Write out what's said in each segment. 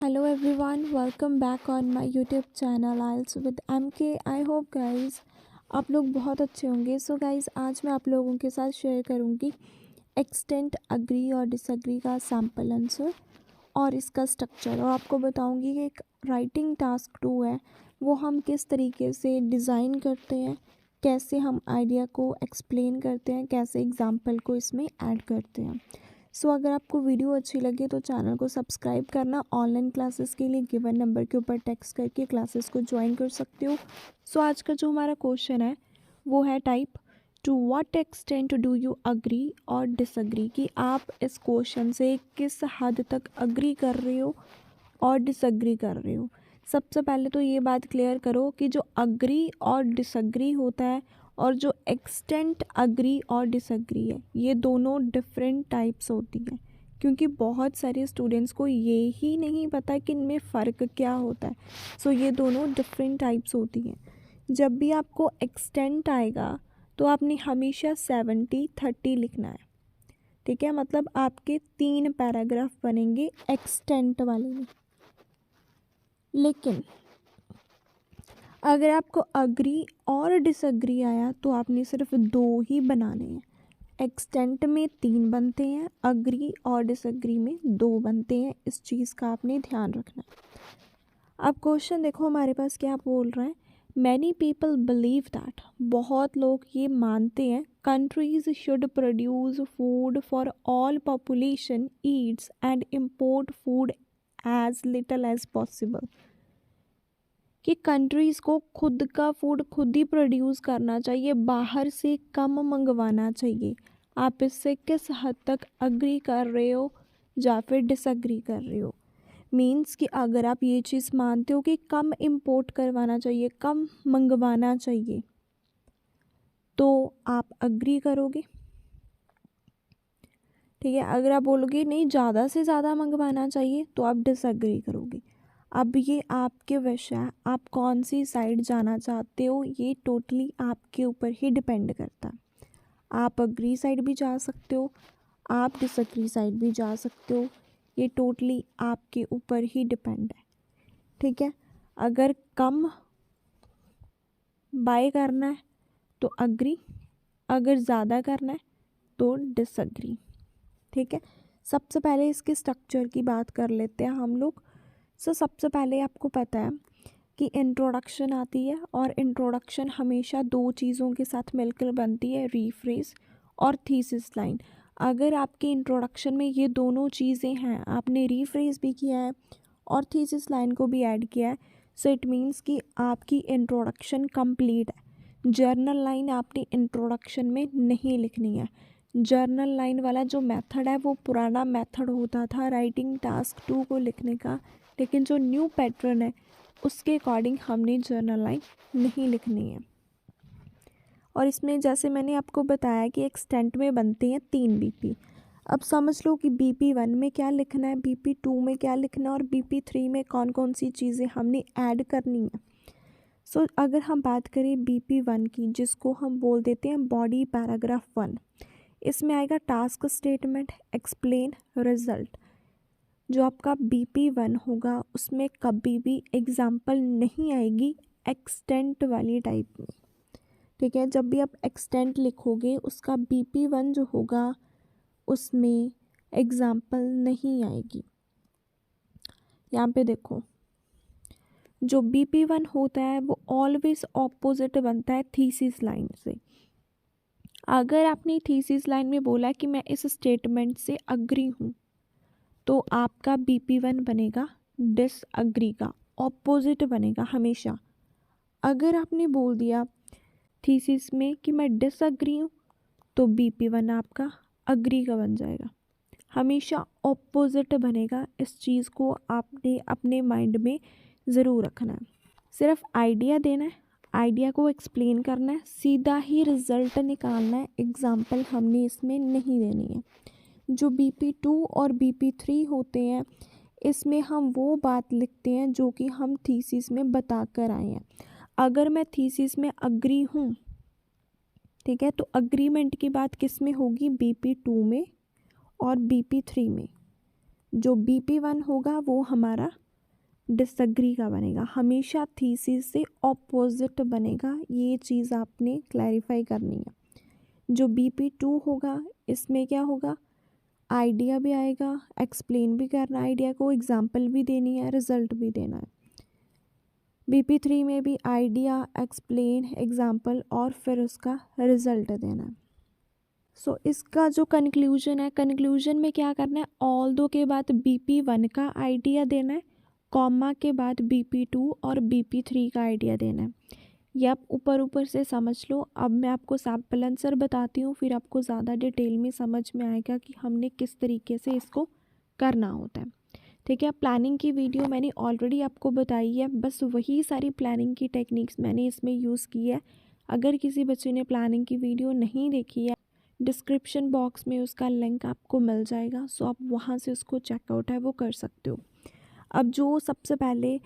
Hello everyone, welcome back on my YouTube channel IELTS with MK. I hope guys आप लोग बहुत अच्छे होंगे. सो गाइज आज मैं आप लोगों के साथ शेयर करूँगी एक्सटेंट अग्री और डिसएग्री का सैम्पल आंसर और इसका स्ट्रक्चर, और आपको बताऊँगी कि एक राइटिंग टास्क 2 है वो हम किस तरीके से डिज़ाइन करते हैं, कैसे हम आइडिया को एक्सप्लेन करते हैं, कैसे एग्जाम्पल को इसमें ऐड करते हैं. सो अगर आपको वीडियो अच्छी लगे तो चैनल को सब्सक्राइब करना. ऑनलाइन क्लासेस के लिए गिवन नंबर के ऊपर टेक्स्ट करके क्लासेस को ज्वाइन कर सकते हो. सो आज का जो हमारा क्वेश्चन है वो है type two what extent do you agree और डिसअग्री, कि आप इस क्वेश्चन से किस हद तक अग्री कर रहे हो और डिसअग्री कर रहे हो. सबसे पहले तो ये बात क्लियर करो कि जो अग्री और डिसअग्री होता है और जो एक्सटेंट अग्री और डिसअग्री है ये दोनों डिफरेंट टाइप्स होती हैं, क्योंकि बहुत सारे स्टूडेंट्स को ये ही नहीं पता कि इनमें फ़र्क क्या होता है. सो ये दोनों डिफरेंट टाइप्स होती हैं. जब भी आपको एक्सटेंट आएगा तो आपने हमेशा 70-30 लिखना है. ठीक है, मतलब आपके 3 पैराग्राफ बनेंगे एक्सटेंट वाले में. लेकिन अगर आपको अग्री और डिसअग्री आया तो आपने सिर्फ 2 ही बनाने हैं. एक्सटेंट में 3 बनते हैं, अग्री और डिसअग्री में 2 बनते हैं. इस चीज़ का आपने ध्यान रखना है. अब क्वेश्चन देखो हमारे पास क्या बोल रहा है. मैनी पीपल बिलीव दैट, बहुत लोग ये मानते हैं, countries should produce food for all population eats and import food as little as possible, कि कंट्रीज़ को खुद का फूड खुद ही प्रोड्यूस करना चाहिए, बाहर से कम मंगवाना चाहिए. आप इससे किस हद तक अग्री कर रहे हो या फिर डिसअग्री कर रहे हो. मीन्स कि अगर आप ये चीज़ मानते हो कि कम इंपोर्ट करवाना चाहिए, कम मंगवाना चाहिए, तो आप अग्री करोगे. ठीक है, अगर आप बोलोगे नहीं ज़्यादा से ज़्यादा मंगवाना चाहिए तो आप डिसअग्री करोगे. अब ये आपके विषय है, आप कौन सी साइड जाना चाहते हो ये टोटली आपके ऊपर ही डिपेंड करता है. आप अग्री साइड भी जा सकते हो, आप डिसअग्री साइड भी जा सकते हो. ये टोटली आपके ऊपर ही डिपेंड है. ठीक है, अगर कम बाय करना है तो अग्री, अगर ज़्यादा करना है तो डिसअग्री. ठीक है, सबसे पहले इसके स्ट्रक्चर की बात कर लेते हैं हम लोग. सबसे पहले आपको पता है कि इंट्रोडक्शन आती है, और इंट्रोडक्शन हमेशा 2 चीज़ों के साथ मिलकर बनती है, रीफ्रेज और थीसिस लाइन. अगर आपके इंट्रोडक्शन में ये दोनों चीज़ें हैं, आपने रीफ्रेज भी किया है और थीसिस लाइन को भी ऐड किया है, सो इट मीन्स कि आपकी इंट्रोडक्शन कंप्लीट है. जर्नल लाइन आपने इंट्रोडक्शन में नहीं लिखनी है. जर्नल लाइन वाला जो मेथड है वो पुराना मेथड होता था राइटिंग टास्क 2 को लिखने का, लेकिन जो न्यू पैटर्न है उसके अकॉर्डिंग हमने जर्नल लाइन नहीं लिखनी है. और इसमें जैसे मैंने आपको बताया कि एक्सटेंट में बनते हैं 3 बीपी. अब समझ लो कि BP1 में क्या लिखना है, BP2 में क्या लिखना है और BP3 में कौन कौन सी चीज़ें हमने ऐड करनी है. अगर हम बात करें BP1 की, जिसको हम बोल देते हैं बॉडी पैराग्राफ 1, इसमें आएगा टास्क स्टेटमेंट, एक्सप्लेन, रिजल्ट. जो आपका BP1 होगा उसमें कभी भी एग्जाम्पल नहीं आएगी एक्सटेंट वाली टाइप में. ठीक है, जब भी आप एक्सटेंट लिखोगे उसका BP1 जो होगा उसमें एग्जाम्पल नहीं आएगी. यहाँ पे देखो, जो BP1 होता है वो ऑलवेज ऑपोजिट बनता है थीसिस लाइन से. अगर आपने थीसिस लाइन में बोला कि मैं इस स्टेटमेंट से अग्री हूँ, तो आपका BP1 बनेगा डिसअग्री का, ऑपोजिट बनेगा हमेशा. अगर आपने बोल दिया थीसिस में कि मैं डिसअग्री हूँ, तो BP1 आपका अग्री का बन जाएगा. हमेशा ऑपोजिट बनेगा. इस चीज़ को आपने अपने माइंड में ज़रूर रखना है. सिर्फ आइडिया देना है, आइडिया को एक्सप्लेन करना है, सीधा ही रिज़ल्ट निकालना है. एग्जाम्पल हमने इसमें नहीं देनी है. जो BP2 और BP3 होते हैं इसमें हम वो बात लिखते हैं जो कि हम थीसिस में बता कर आए हैं. अगर मैं थीसिस में अग्री हूँ, ठीक है, तो अग्रीमेंट की बात किस में होगी, BP2 में और BP3 में. जो BP1 होगा वो हमारा डिसएग्री का बनेगा, हमेशा थीसिस से ऑपोजिट बनेगा। ये चीज़ आपने क्लैरिफाई करनी है। जो BP2 होगा इसमें क्या होगा, आइडिया भी आएगा, एक्सप्लेन भी करना आइडिया को, एग्जाम्पल भी देनी है, रिजल्ट भी देना है। BP3 में भी आइडिया, एक्सप्लेन, एग्जाम्पल और फिर उसका रिजल्ट देना है। सो इसका जो कंक्लूजन है, कंक्लूजन में क्या करना है, ऑल दो के बाद BP1 का आइडिया देना है, कॉमा के बाद BP2 और BP3 का आइडिया देना है। ये आप ऊपर ऊपर से समझ लो। अब मैं आपको सैम्पल आंसर बताती हूँ, फिर आपको ज़्यादा डिटेल में समझ में आएगा कि हमने किस तरीके से इसको करना होता है। ठीक है, प्लानिंग की वीडियो मैंने ऑलरेडी आपको बताई है, बस वही सारी प्लानिंग की टेक्निक्स मैंने इसमें यूज़ की है। अगर किसी बच्चे ने प्लानिंग की वीडियो नहीं देखी है, डिस्क्रिप्शन बॉक्स में उसका लिंक आपको मिल जाएगा, सो आप वहाँ से उसको चेकआउट है वो कर सकते हो। अब जो सबसे पहले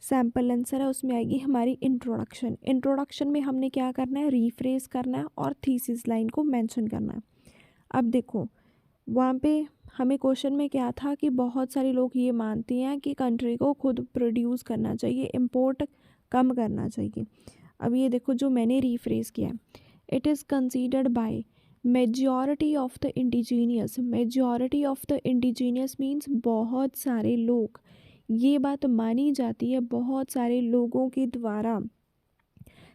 सैम्पल आंसर है उसमें आएगी हमारी इंट्रोडक्शन। इंट्रोडक्शन में हमने क्या करना है, रीफ्रेज करना है और थीसिस लाइन को मेंशन करना है। अब देखो वहाँ पे हमें क्वेश्चन में क्या था कि बहुत सारे लोग ये मानते हैं कि कंट्री को खुद प्रोड्यूस करना चाहिए, इंपोर्ट कम करना चाहिए। अब ये देखो जो मैंने रीफ्रेज किया है, it is considered by majority of the indigenous. Majority of the indigenous means बहुत सारे लोग, ये बात मानी जाती है बहुत सारे लोगों के द्वारा,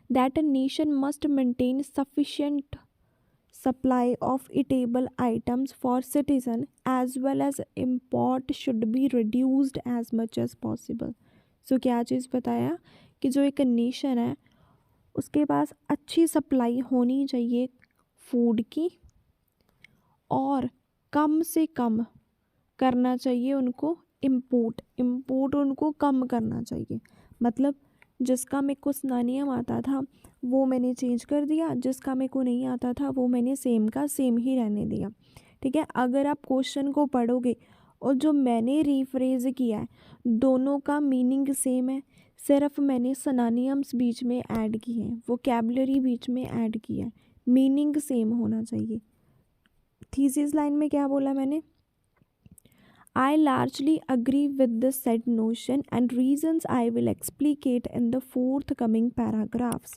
that a nation must maintain sufficient supply of eatable items for citizen as well as import should be reduced as much as possible। सो क्या चीज़ बताया कि जो एक नेशन है उसके पास अच्छी सप्लाई होनी चाहिए फूड की, और कम से कम करना चाहिए उनको इम्पोर्ट उनको कम करना चाहिए। मतलब जिसका मेरे को स्नानियम आता था वो मैंने चेंज कर दिया, जिसका मेरे को नहीं आता था वो मैंने सेम का सेम ही रहने दिया। ठीक है, अगर आप क्वेश्चन को पढ़ोगे और जो मैंने रीफ्रेज किया है दोनों का मीनिंग सेम है, सिर्फ मैंने सिनोनिम्स बीच में ऐड किए हैं, वोकैबुलरी बीच में ऐड किया है, मीनिंग सेम होना चाहिए। थीसिस लाइन में क्या बोला मैंने, I largely agree with this said notion and reasons I will explicate in the forthcoming paragraphs।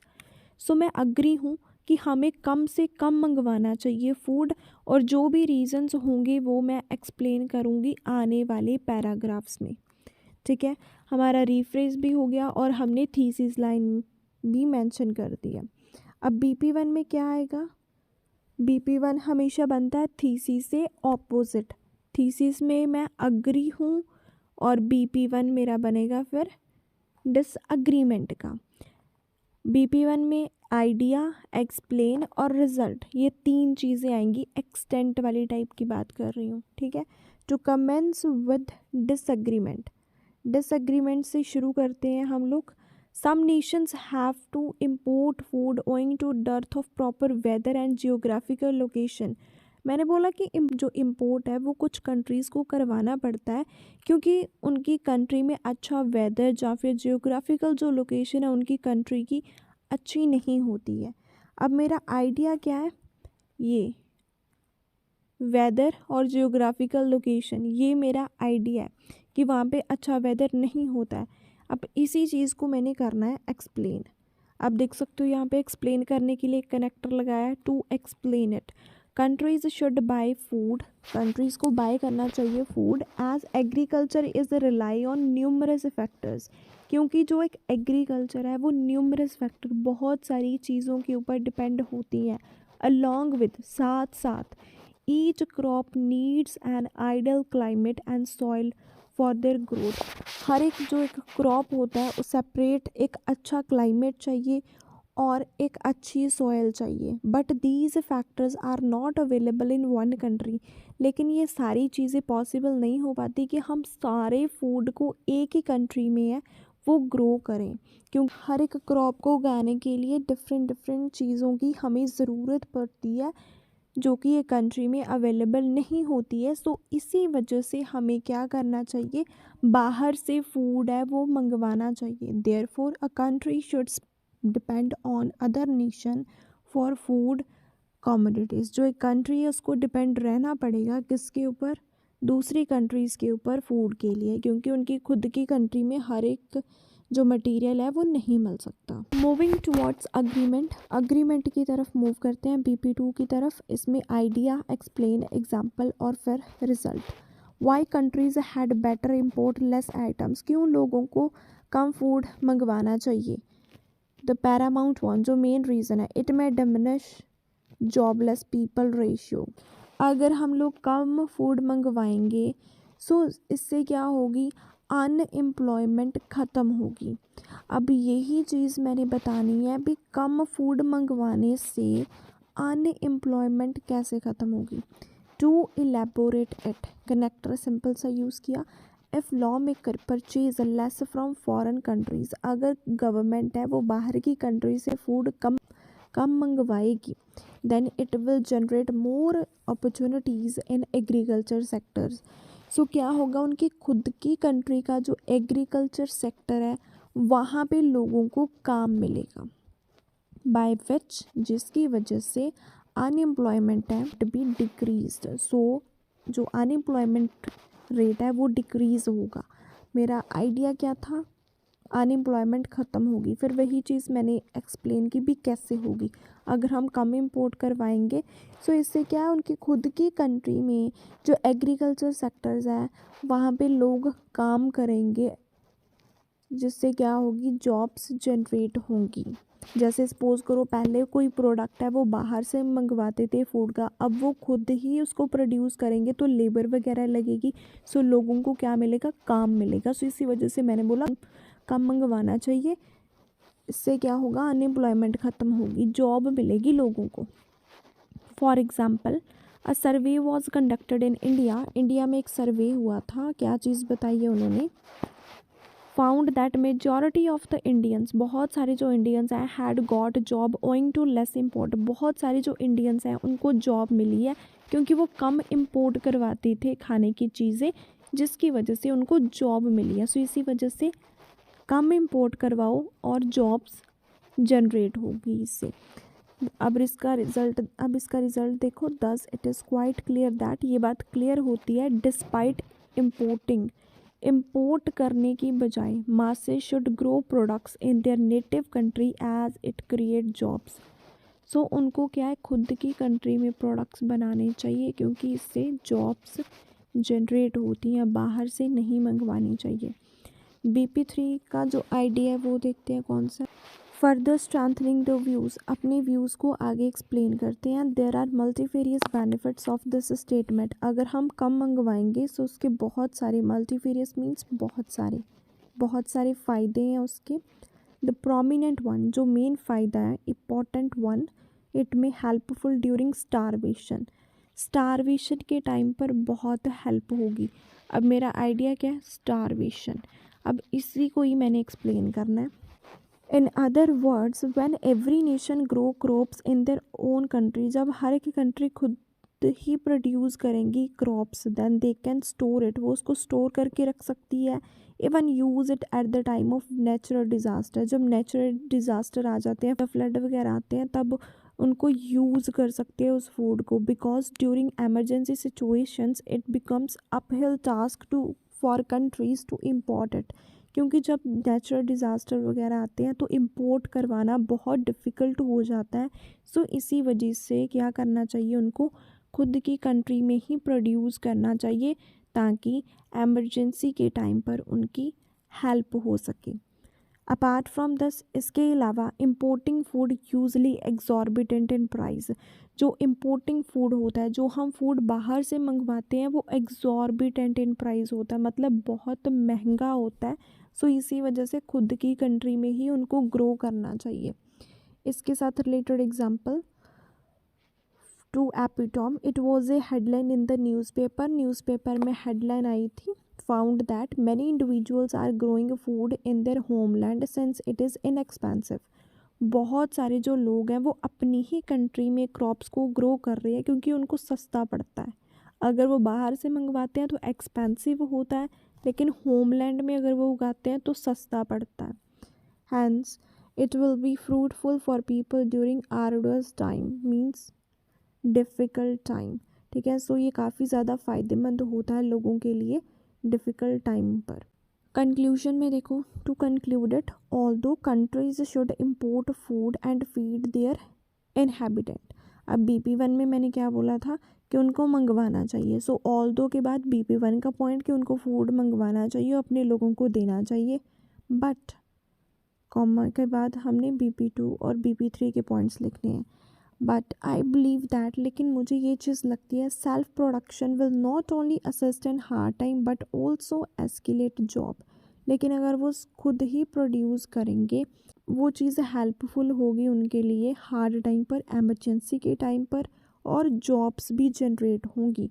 सो मैं अग्री हूँ कि हमें कम से कम मंगवाना चाहिए फूड, और जो भी रीजंस होंगे वो मैं एक्सप्लेन करूँगी आने वाले पैराग्राफ्स में। ठीक है, हमारा रीफ्रेज भी हो गया और हमने थीसिस लाइन भी मेंशन कर दिया। अब BP1 में क्या आएगा, BP1 हमेशा बनता है थीसिस से ऑपोजिट। थीसिस में मैं अग्री हूँ और BP1 मेरा बनेगा फिर डिसअग्रीमेंट का। BP1 में आइडिया, एक्सप्लेन और रिजल्ट, ये तीन चीज़ें आएंगी। एक्सटेंट वाली टाइप की बात कर रही हूँ। ठीक है, to commence with disagreement, disagreement से शुरू करते हैं हम लोग। Some nations have to import food owing to dearth of proper weather and geographical location. मैंने बोला कि जो इम्पोर्ट है वो कुछ कंट्रीज़ को करवाना पड़ता है क्योंकि उनकी कंट्री में अच्छा वेदर या फिर जियोग्राफिकल जो लोकेशन है उनकी कंट्री की अच्छी नहीं होती है। अब मेरा आइडिया क्या है, ये वेदर और जियोग्राफिकल लोकेशन, ये मेरा आइडिया है कि वहाँ पे अच्छा वेदर नहीं होता है। अब इसी चीज़ को मैंने करना है एक्सप्लेन। आप देख सकते हो यहाँ पे एक्सप्लेन करने के लिए कनेक्टर लगाया है, to explain it. Countries should buy food, countries को बाय करना चाहिए food as agriculture is rely on numerous factors, क्योंकि जो एक एग्रीकल्चर है वो न्यूमरस फैक्टर, बहुत सारी चीज़ों के ऊपर डिपेंड होती हैं। अलॉन्ग विद, साथ साथ, each crop needs an ideal climate and soil for their growth. हर एक जो एक क्रॉप होता है उस सेपरेट एक अच्छा क्लाइमेट चाहिए और एक अच्छी सॉइल चाहिए। But these factors are not available in one country, लेकिन ये सारी चीज़ें पॉसिबल नहीं हो पाती कि हम सारे फूड को एक ही कंट्री में है वो ग्रो करें, क्योंकि हर एक क्रॉप को उगाने के लिए डिफरेंट डिफरेंट चीज़ों की हमें ज़रूरत पड़ती है जो कि ये कंट्री में अवेलेबल नहीं होती है। सो इसी वजह से हमें क्या करना चाहिए, बाहर से फूड है वो मंगवाना चाहिए। Therefore a country should depend on other nation for food commodities. जो एक कंट्री है उसको डिपेंड रहना पड़ेगा किसके ऊपर, दूसरी कंट्रीज़ के ऊपर फूड के लिए, क्योंकि उनकी खुद की कंट्री में हर एक जो मटेरियल है वो नहीं मिल सकता। मूविंग टुवर्ड्स अग्रीमेंट, अग्रीमेंट की तरफ मूव करते हैं BP2 की तरफ। इसमें आइडिया, एक्सप्लेन, एग्जाम्पल और फिर result. Why countries had better import less items, क्यों लोगों को कम फूड मंगवाना चाहिए। द पैरामाउंट वन, जो मेन रीज़न है, it may diminish jobless people ratio, अगर हम लोग कम फूड मंगवाएंगे सो इससे क्या होगी, अनएम्प्लॉयमेंट ख़त्म होगी। अब यही चीज़ मैंने बतानी है भी, कम फूड मंगवाने से अनएम्प्लॉयमेंट कैसे ख़त्म होगी। To elaborate it, connector simple सा यूज़ किया। If law maker purchase less from foreign countries, अगर गवर्नमेंट है वो बाहर की कंट्री से फूड कम मंगवाएगी, then it will generate more opportunities in agriculture sectors. So क्या होगा, उनकी खुद की कंट्री का जो एग्रीकल्चर सेक्टर है वहाँ पे लोगों को काम मिलेगा, बाय विच, जिसकी वजह से अनएम्प्लॉयमेंट है टू बी डिक्रीज्ड। सो जो अनएम्प्लॉयमेंट रेट है वो डिक्रीज़ होगा। मेरा आइडिया क्या था, अनएम्प्लॉयमेंट ख़त्म होगी। फिर वही चीज़ मैंने एक्सप्लेन की भी कैसे होगी, अगर हम कम इंपोर्ट करवाएंगे सो इससे क्या है, उनकी खुद की कंट्री में जो एग्रीकल्चर सेक्टर्स है वहाँ पे लोग काम करेंगे, जिससे क्या होगी, जॉब्स जनरेट होंगी। जैसे सपोज़ करो पहले कोई प्रोडक्ट है वो बाहर से मंगवाते थे फूड का, अब वो खुद ही उसको प्रोड्यूस करेंगे तो लेबर वगैरह लगेगी, सो लोगों को क्या मिलेगा, काम मिलेगा। सो इसी वजह से मैंने बोला कम मंगवाना चाहिए, इससे क्या होगा, अनएम्प्लॉयमेंट ख़त्म होगी, जॉब मिलेगी लोगों को। For example, a survey was conducted in India, India में एक सर्वे हुआ था, क्या चीज़ बताई है उन्होंने, found that majority of the Indians, बहुत सारे जो इंडियंस हैं, had got job owing to less import, बहुत सारे जो इंडियंस हैं उनको जॉब मिली है क्योंकि वो कम इम्पोर्ट करवाते थे खाने की चीज़ें, जिसकी वजह से उनको जॉब मिली है। सो इसी वजह से कम इम्पोर्ट करवाओ और जॉब्स जनरेट होगी इससे। अब इसका रिज़ल्ट देखो, thus it is quite clear that, ये बात क्लियर होती है, डिस्पाइट इम्पोर्टिंग, इम्पोर्ट करने की बजाय masses should grow products in their native country as it create jobs. So उनको क्या है, खुद की कंट्री में प्रोडक्ट्स बनाने चाहिए क्योंकि इससे जॉब्स जनरेट होती हैं, बाहर से नहीं मंगवानी चाहिए। BP3 का जो आइडिया है वो देखते हैं कौन सा, फर्दर स्ट्रेंथनिंग द व्यूज़, अपने व्यूज़ को आगे एक्सप्लेन करते हैं। There are multifarious benefits of this statement, अगर हम कम मंगवाएंगे तो उसके बहुत सारे, मल्टीफेरियस मीन्स बहुत सारे फ़ायदे हैं उसके। द प्रोमिनेंट वन, जो मेन फ़ायदा है, इम्पॉर्टेंट वन, इट में हेल्पफुल ड्यूरिंग स्टारवेशन, स्टारवेशन के टाइम पर बहुत हेल्प होगी। अब मेरा आइडिया क्या है, स्टारवेशन, अब इसी को ही मैंने एक्सप्लेन करना है। In other words, when every nation grow crops in their own country, जब हर एक कंट्री खुद ही प्रोड्यूस करेंगी crops, then they can store it, वो उसको स्टोर करके रख सकती है। Even use it at the time of natural disaster, जब नेचुरल डिज़ास्टर आ जाते हैं, फ्लड वगैरह आते हैं, तब उनको यूज़ कर सकते हैं उस फूड को। Because during emergency situations it becomes uphill task to for countries to import it, क्योंकि जब नेचुरल डिज़ास्टर वगैरह आते हैं तो इम्पोर्ट करवाना बहुत डिफ़िकल्ट हो जाता है। सो इसी वजह से क्या करना चाहिए, उनको खुद की कंट्री में ही प्रोड्यूस करना चाहिए ताकि एमरजेंसी के टाइम पर उनकी हेल्प हो सके। अपार्ट फ्रॉम दिस, इसके अलावा importing food usually exorbitant in price, जो इम्पोर्टिंग फूड होता है, जो हम फूड बाहर से मंगवाते हैं वो एग्जॉर्बिटेंट इन प्राइस होता है, मतलब बहुत महंगा होता है। सो इसी वजह से खुद की कंट्री में ही उनको ग्रो करना चाहिए। इसके साथ related example, to epitome, it was a headline in the newspaper में हेडलाइन आई थी, found that many individuals are growing food in their homeland since it is inexpensive, बहुत सारे जो लोग हैं वो अपनी ही कंट्री में क्रॉप्स को ग्रो कर रहे हैं क्योंकि उनको सस्ता पड़ता है। अगर वो बाहर से मंगवाते हैं तो एक्सपेंसिव होता है, लेकिन होमलैंड में अगर वो उगाते हैं तो सस्ता पड़ता है। Hence it will be fruitful for people during arduous time, means difficult time, ठीक है। सो ये काफ़ी ज़्यादा फ़ायदेमंद होता है लोगों के लिए डिफ़िकल्ट टाइम पर। कंक्लूजन में देखो, to conclude it, although countries should import food and feed their inhabitant. अब BP1 में मैंने क्या बोला था कि उनको मंगवाना चाहिए। सो ऑल्दो के बाद BP1 का पॉइंट कि उनको फूड मंगवाना चाहिए, अपने लोगों को देना चाहिए। बट कॉमा के बाद हमने BP2 और BP3 के पॉइंट्स लिखने हैं। बट आई बिलीव दैट, लेकिन मुझे ये चीज़ लगती है, self production will not only assist in hard time but also escalate job. लेकिन अगर वो खुद ही प्रोड्यूस करेंगे, वो चीज़ हेल्पफुल होगी उनके लिए हार्ड टाइम पर, एमरजेंसी के टाइम पर, और जॉब्स भी जनरेट होंगी।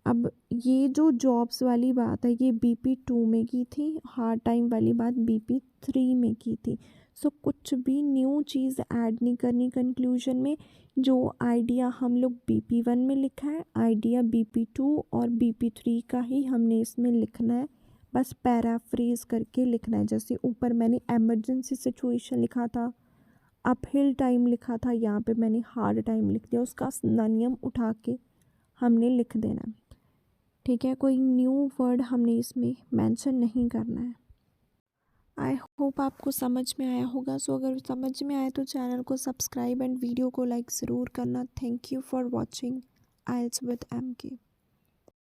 अब ये जो जॉब्स वाली बात है ये BP2 में की थी, हार्ड टाइम वाली बात BP3 में की थी। सो कुछ भी न्यू चीज़ ऐड नहीं करनी कंक्लूजन में। जो आइडिया हम लोग BP1 में लिखा है, आइडिया BP2 और BP3 का ही हमने इसमें लिखना है, बस पैराफ्रेज करके लिखना है। जैसे ऊपर मैंने एमरजेंसी सिचुएशन लिखा था, अपहिल टाइम लिखा था, यहाँ पे मैंने हार्ड टाइम लिख दिया, उसका सिनोनिम उठा के हमने लिख देना है। ठीक है, कोई न्यू वर्ड हमने इसमें मेंशन नहीं करना है। आई होप आपको समझ में आया होगा। सो अगर समझ में आए तो चैनल को सब्सक्राइब एंड वीडियो को लाइक ज़रूर करना। Thank you for watching IELTS with MK।